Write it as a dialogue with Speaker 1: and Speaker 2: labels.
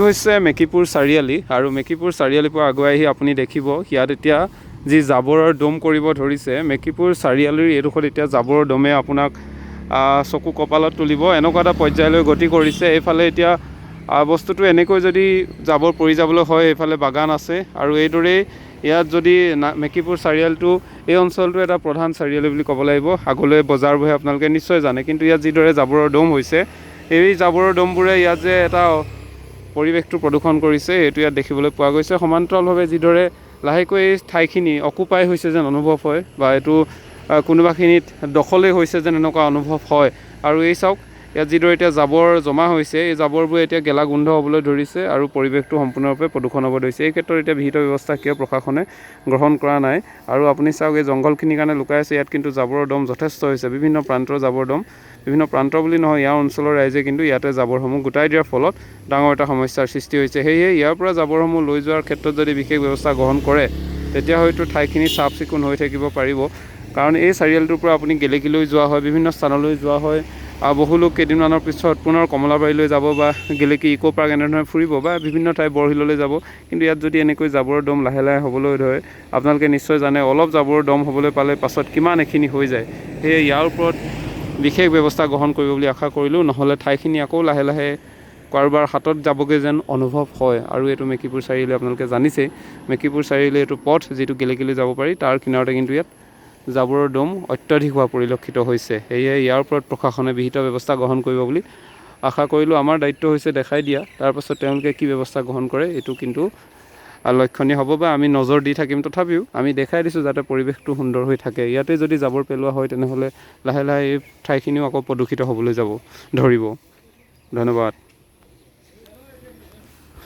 Speaker 1: হৈছে মেকিপুৰ চাৰিআলি আৰু মেকিপুৰ চাৰিআলিৰ পৰা আগুৱাই আহি আপুনি দেখিব ইয়াত এতিয়া যি জাবৰৰ দম কৰিব ধৰিছে। মেকিপুৰ চাৰিআলিৰ এইডোখৰত এতিয়া জাবৰৰ দমে আপোনাক চকু কপালত তুলিব, এনেকুৱা এটা পৰ্যায়লৈ গতি কৰিছে। এইফালে এতিয়া বস্তুটো এনেকৈ যদি জাবৰ পৰি যাবলৈ হয়, এইফালে বাগান আছে আৰু এইদৰেই ইয়াত যদি মেকিপুৰ চাৰিআলিটো এই অঞ্চলটো এটা প্ৰধান চাৰিআলি বুলি ক'ব লাগিব। আগলৈ বজাৰ বহে আপোনালোকে নিশ্চয় জানে, কিন্তু ইয়াত যিদৰে জাবৰৰ দম হৈছে, এই জাবৰৰ দমবোৰে ইয়াত যে এটা পৰিৱেশটো প্ৰদূষণ কৰিছে এইটো ইয়াত দেখিবলৈ পোৱা গৈছে। সমান্তৰালভাৱে যিদৰে লাহেকৈ এই ঠাইখিনি অকুপাই হৈছে যেন অনুভৱ হয় বা এইটো কোনোবাখিনিত দখলেই হৈছে যেন এনেকুৱা অনুভৱ হয়। আৰু এই চাওক ইয়াত যিদৰে এতিয়া জাবৰ জমা হৈছে, এই জাবৰবোৰে এতিয়া গেলা গোন্ধ হ'বলৈ ধৰিছে আৰু পৰিৱেশটো সম্পূৰ্ণৰূপে প্ৰদূষণ হ'ব ধৰিছে। এই ক্ষেত্ৰত এতিয়া বিহিত ব্যৱস্থা কিয় প্ৰশাসনে গ্ৰহণ কৰা নাই। আৰু আপুনি চাওক এই জংঘলখিনিৰ কাৰণে লুকাই আছে, ইয়াত কিন্তু জাবৰৰ দম যথেষ্ট হৈছে, বিভিন্ন প্ৰান্তৰ জাবৰ দম, বিভিন্ন প্ৰান্ত বুলি নহয় ইয়াৰ অঞ্চলৰ ৰাইজে কিন্তু ইয়াতে জাবৰসমূহ গোটাই দিয়াৰ ফলত ডাঙৰ এটা সমস্যাৰ সৃষ্টি হৈছে। সেয়ে ইয়াৰ পৰা জাবৰসমূহ লৈ যোৱাৰ ক্ষেত্ৰত যদি বিশেষ ব্যৱস্থা গ্ৰহণ কৰে, তেতিয়া হয়তো ঠাইখিনি চাফ চিকুণ হৈ থাকিব পাৰিব। কাৰণ এই চাৰিআলিটোৰ পৰা আপুনি গেলেকীলৈ যোৱা হয়, বিভিন্ন স্থানলৈ যোৱা হয়, বহু লোক কেইদিনমানৰ পিছত পুনৰ কমলাবাৰীলৈ যাব বা গেলেকী ইক' পাৰ্ক এনেধৰণে ফুৰিব বা বিভিন্ন ঠাই বৰশিললৈ যাব। কিন্তু ইয়াত যদি এনেকৈ জাবৰৰ দম লাহে লাহে হ'বলৈ ধৰে, আপোনালোকে নিশ্চয় জানে অলপ জাবৰৰ দম হ'বলৈ পালে পাছত কিমান এইখিনি হৈ যায়। সেয়ে ইয়াৰ ওপৰত বিশেষ ব্যৱস্থা গ্ৰহণ কৰিব বুলি আশা কৰিলোঁ, নহ'লে ঠাইখিনি আকৌ লাহে লাহে কাৰোবাৰ হাতত যাবগৈ যেন অনুভৱ হয়। আৰু এইটো মেকিপুৰ চাৰিআলি আপোনালোকে জানিছেই, মেকিপুৰ চাৰিআলি এইটো পথ যিটো গেলেকীলৈ যাব পাৰি, তাৰ কিনাৰতে কিন্তু ইয়াত জাবৰৰ দম অত্যাধিক হোৱা পৰিলক্ষিত হৈছে। সেয়ে ইয়াৰ ওপৰত প্ৰশাসনে বিহিত ব্যৱস্থা গ্ৰহণ কৰিব বুলি আশা কৰিলোঁ। আমাৰ দায়িত্ব হৈছে দেখাই দিয়া, তাৰপাছত তেওঁলোকে কি ব্যৱস্থা গ্ৰহণ কৰে এইটো কিন্তু লক্ষণীয় হ'ব বা আমি নজৰ দি থাকিম। তথাপিও আমি দেখাই দিছোঁ যাতে পৰিৱেশটো সুন্দৰ হৈ থাকে। ইয়াতে যদি জাবৰ পেলোৱা হয়, তেনেহ'লে লাহে লাহে এই ঠাইখিনিও আকৌ প্ৰদূষিত হ'বলৈ ধৰিব। ধন্যবাদ।